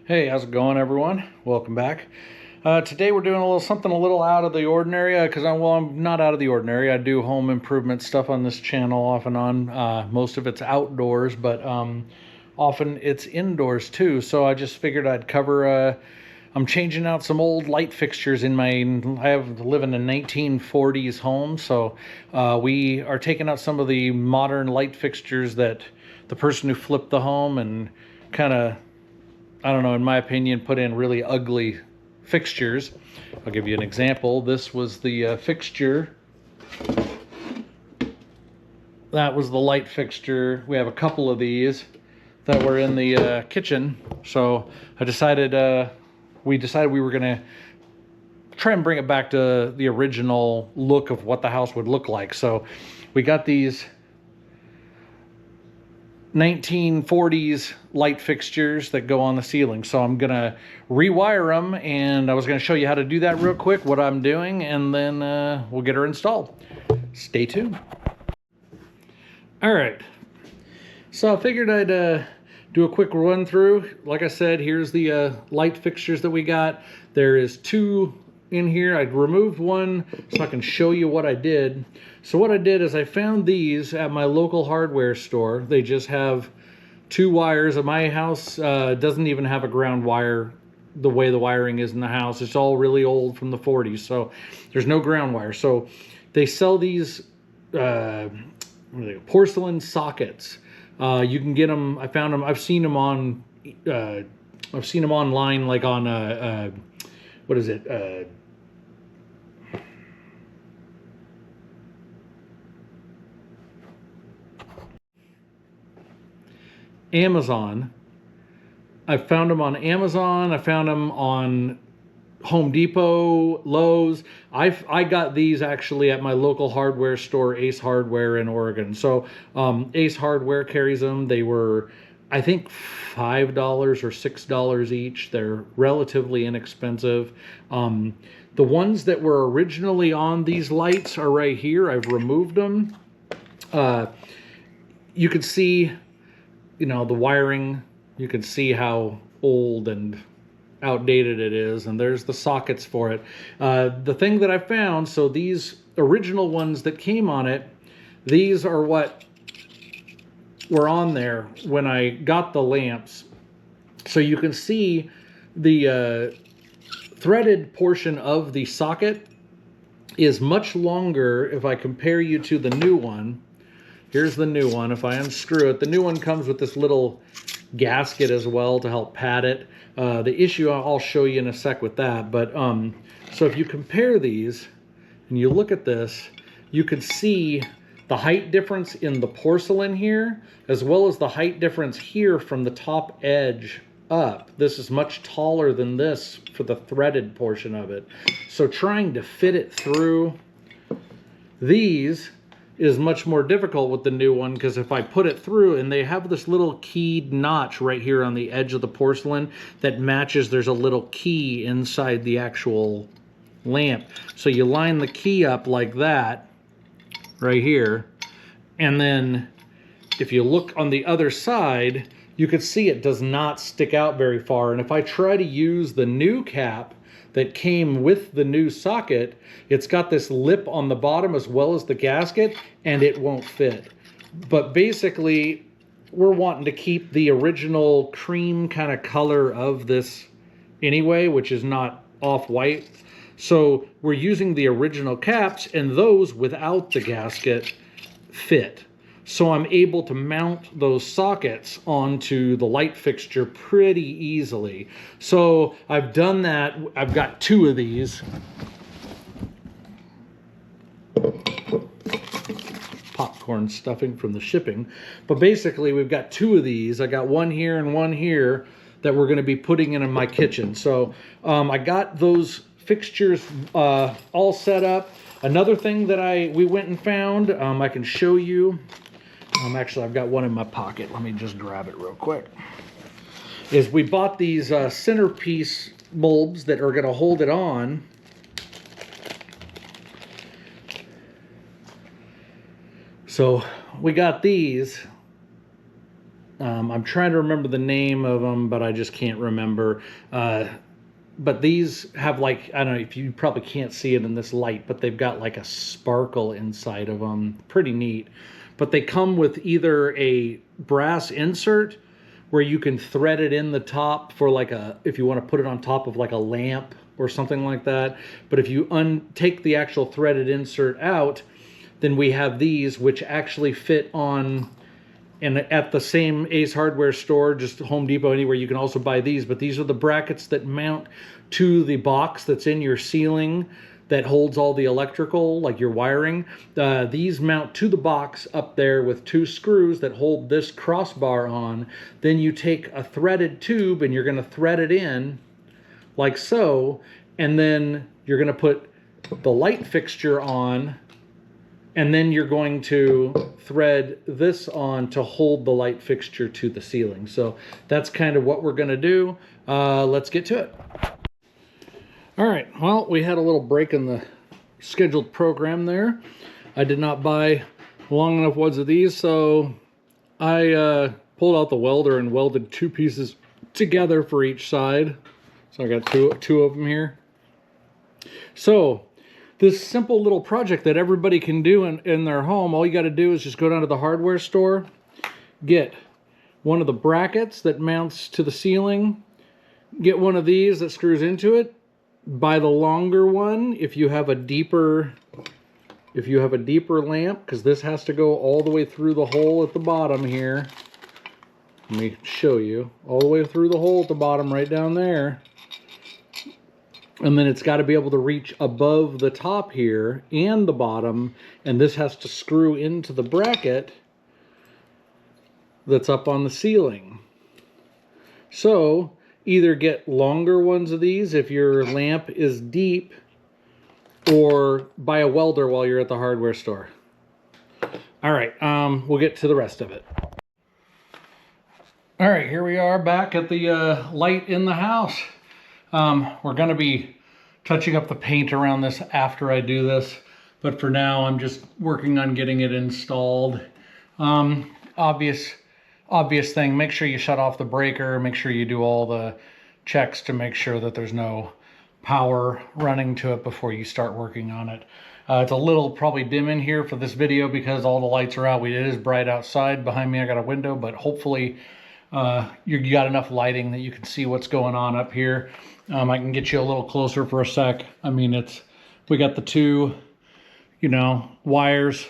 Hey, how's it going, everyone? Welcome back. Today we're doing something a little out of the ordinary because I'm not out of the ordinary. I do home improvement stuff on this channel off and on. Most of it's outdoors, but often it's indoors too. So I just figured I'd cover. I'm changing out some old light fixtures in my. I live in a 1940s home, so we are taking out some of the modern light fixtures that the person who flipped the home and kind of, I don't know, in my opinion, put in really ugly fixtures. I'll give you an example. This was the fixture. That was the light fixture. We have a couple of these that were in the kitchen. So I decided, we decided we were gonna try and bring it back to the original look of what the house would look like. So we got these 1940s light fixtures that go on the ceiling. So I'm gonna rewire them, and I was gonna show you how to do that real quick, what I'm doing, and then we'll get her installed. Stay tuned. All right, so I figured I'd do a quick run through. Like I said, here's the light fixtures that we got. There is two in here. I removed one so I can show you what I did. So what I did is I found these at my local hardware store. They just have two wires. My house doesn't even have a ground wire the way the wiring is in the house. It's all really old from the 40s, so there's no ground wire. So they sell these porcelain sockets. You can get them. I found them. I've seen them on. I've seen them online, like on what is it? Amazon. I found them on Amazon. I found them on Home Depot, Lowe's. I got these actually at my local hardware store, Ace Hardware in Oregon. So Ace Hardware carries them. They were, I think, $5 or $6 each. They're relatively inexpensive. The ones that were originally on these lights are right here. I've removed them. You can see, you know, the wiring. You can see how old and outdated it is, and there's the sockets for it. The thing that I found, so these original ones that came on it, these are what were on there when I got the lamps. So you can see the threaded portion of the socket is much longer if I compare you to the new one. Here's the new one. If I unscrew it, the new one comes with this little gasket as well to help pad it. The issue I'll show you in a sec with that, but so if you compare these and you look at this, you can see the height difference in the porcelain here, as well as the height difference here from the top edge up. This is much taller than this for the threaded portion of it. So trying to fit it through these is much more difficult with the new one, because if I put it through, and they have this little keyed notch right here on the edge of the porcelain that matches, there's a little key inside the actual lamp. So you line the key up like that right here, and then if you look on the other side, you can see it does not stick out very far. And if I try to use the new cap that came with the new socket, it's got this lip on the bottom as well as the gasket, and it won't fit. But basically, we're wanting to keep the original cream kind of color of this anyway, which is not off-white. So we're using the original caps, and those without the gasket fit. So I'm able to mount those sockets onto the light fixture pretty easily. So I've done that. I've got two of these. Popcorn stuffing from the shipping. But basically we've got two of these. I got one here and one here that we're going to be putting in my kitchen. So I got those fixtures all set up. Another thing that we went and found, I can show you. Actually, I've got one in my pocket. Let me just grab it real quick. Is we bought these centerpiece bulbs that are going to hold it on. So we got these. I'm trying to remember the name of them, but I just can't remember. But these have like, I don't know if you probably can't see it in this light, but they've got like a sparkle inside of them. Pretty neat. But they come with either a brass insert where you can thread it in the top for like a, if you want to put it on top of like a lamp or something like that. But if you take the actual threaded insert out, then we have these which actually fit on, and at the same Ace Hardware store, just Home Depot, anywhere, you can also buy these. But these are the brackets that mount to the box that's in your ceiling that holds all the electrical, like your wiring. These mount to the box up there with 2 screws that hold this crossbar on. Then you take a threaded tube and you're going to thread it in like so. And then you're going to put the light fixture on. And then you're going to thread this on to hold the light fixture to the ceiling. So that's kind of what we're going to do. Let's get to it. All right, well, we had a little break in the scheduled program there. I did not buy long enough wads of these, so I pulled out the welder and welded 2 pieces together for each side. So I got two of them here. So this simple little project that everybody can do in their home, all you got to do is just go down to the hardware store, get one of the brackets that mounts to the ceiling, get one of these that screws into it, buy the longer one if you have a deeper lamp, because this has to go all the way through the hole at the bottom here. Let me show you. All the way through the hole at the bottom, right down there. And then it's got to be able to reach above the top here and the bottom, and this has to screw into the bracket that's up on the ceiling. So either get longer ones of these if your lamp is deep, or buy a welder while you're at the hardware store. All right, we'll get to the rest of it. All right, here we are back at the light in the house. We're going to be touching up the paint around this after I do this, but for now I'm just working on getting it installed. Obvious thing, make sure you shut off the breaker, make sure you do all the checks to make sure that there's no power running to it before you start working on it. It's a little probably dim in here for this video because all the lights are out. It is bright outside. Behind me I got a window, but hopefully you got enough lighting that you can see what's going on up here. I can get you a little closer for a sec. I mean, we got the 2, wires,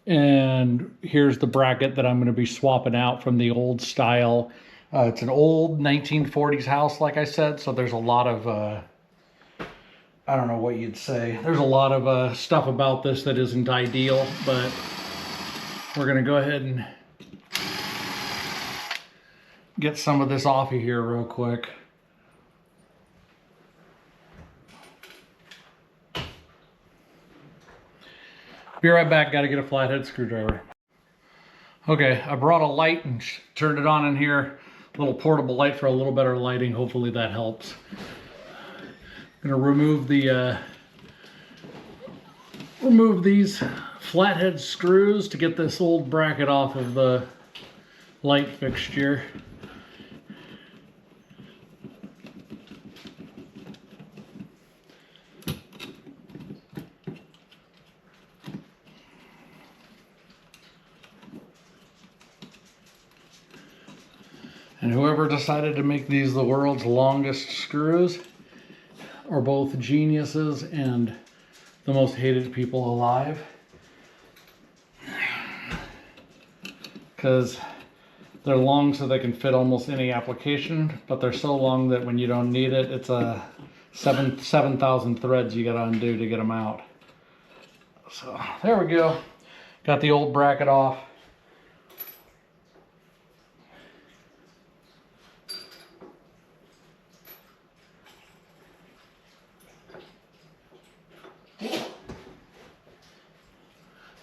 and here's the bracket that I'm going to be swapping out from the old style. It's an old 1940s house, like I said, so there's a lot of, I don't know what you'd say. There's a lot of stuff about this that isn't ideal, but we're going to go ahead and get some of this off of here real quick. Be right back, got to get a flathead screwdriver. Okay, I brought a light and turned it on in here. A little portable light for a little better lighting. Hopefully that helps. I'm gonna remove these flathead screws to get this old bracket off of the light fixture. And whoever decided to make these the world's longest screws are both geniuses and the most hated people alive. Because they're long so they can fit almost any application, but they're so long that when you don't need it, it's a 7,000 threads you gotta undo to get them out. So there we go. Got the old bracket off.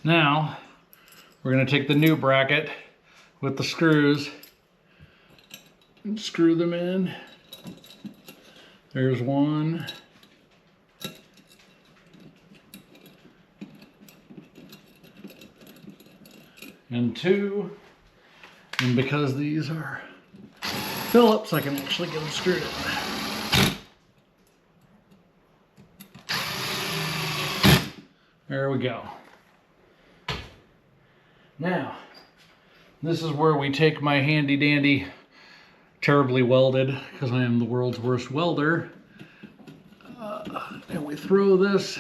Now, we're going to take the new bracket with the screws and screw them in. There's one. And 2. And because these are Phillips, I can actually get them screwed in. There we go. Now, this is where we take my handy dandy, terribly welded, because I am the world's worst welder, and we throw this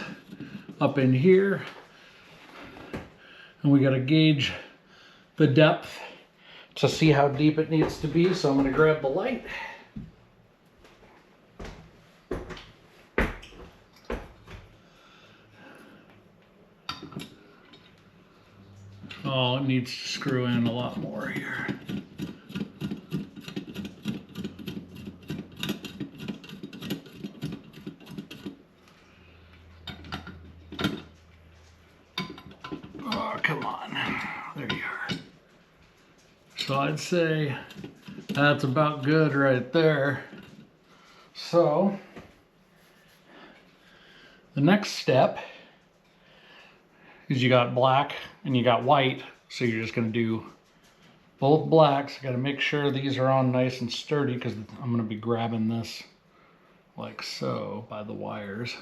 up in here, and we got to gauge the depth to see how deep it needs to be. So I'm going to grab the light. Oh, it needs to screw in a lot more here. Oh, come on. There you are. So I'd say that's about good right there. So the next step is you got black and you got white. So you're just going to do both blacks. Got to make sure these are on nice and sturdy because I'm going to be grabbing this like so by the wires.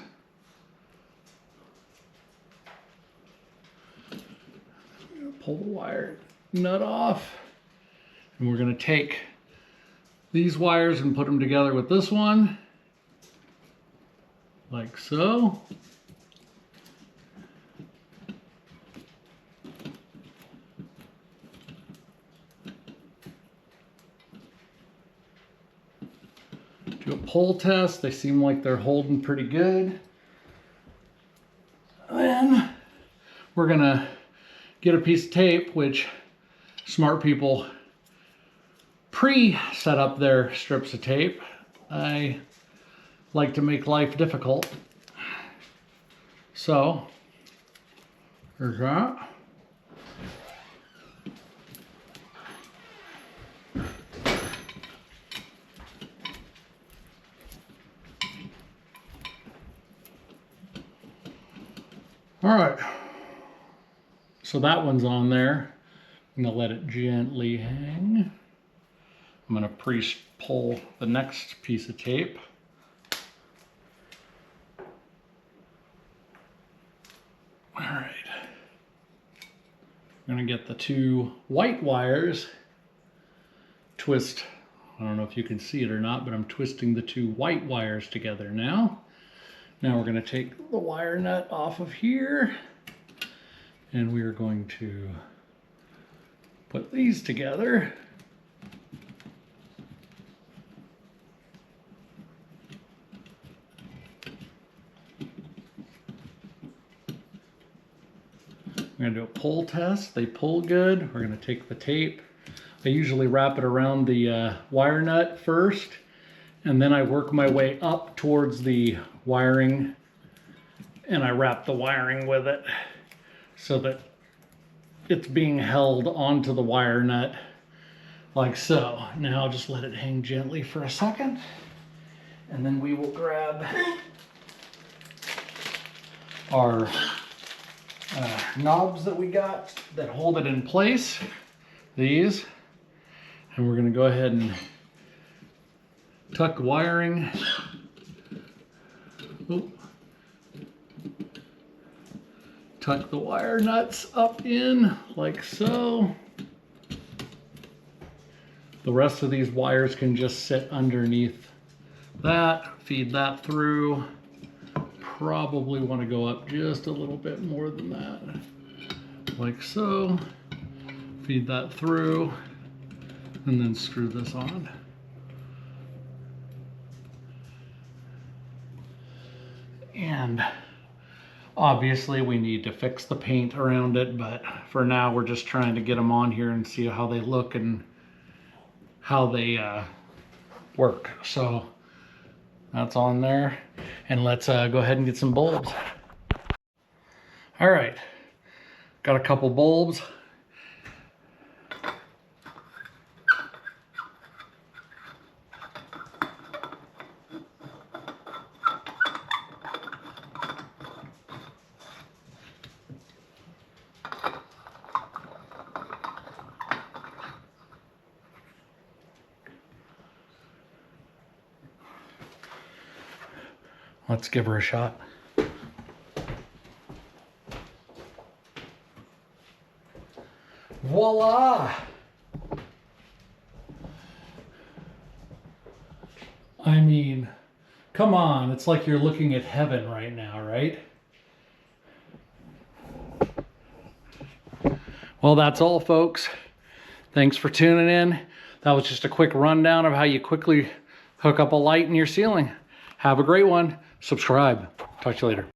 Pull the wire nut off, and we're going to take these wires and put them together with this one like so. Do a pull test. They seem like they're holding pretty good. Then we're going to get a piece of tape, which smart people pre-set up their strips of tape. I like to make life difficult. So, there's that. All right. So that one's on there. I'm gonna let it gently hang. I'm gonna pre-pull the next piece of tape. All right. I'm gonna get the two white wires, twist. I don't know if you can see it or not, but I'm twisting the two white wires together now. Now we're gonna take the wire nut off of here, and we are going to put these together. We're gonna do a pull test. They pull good. We're gonna take the tape. I usually wrap it around the wire nut first, and then I work my way up towards the wiring, and I wrap the wiring with it so that it's being held onto the wire nut like so. Now I'll just let it hang gently for a second, and then we will grab our knobs that we got that hold it in place, these, and we're going to go ahead and tuck the wiring. Oop. Tuck the wire nuts up in like so. The rest of these wires can just sit underneath that, feed that through. Probably want to go up just a little bit more than that, like so. Feed that through, and then screw this on. And obviously we need to fix the paint around it, but for now we're just trying to get them on here and see how they look and how they work. So that's on there, and let's go ahead and get some bulbs. All right, got a couple bulbs. Let's give her a shot. Voila! I mean, come on, it's like you're looking at heaven right now, right? Well, that's all, folks. Thanks for tuning in. That was just a quick rundown of how you quickly hook up a light in your ceiling. Have a great one. Subscribe. Talk to you later.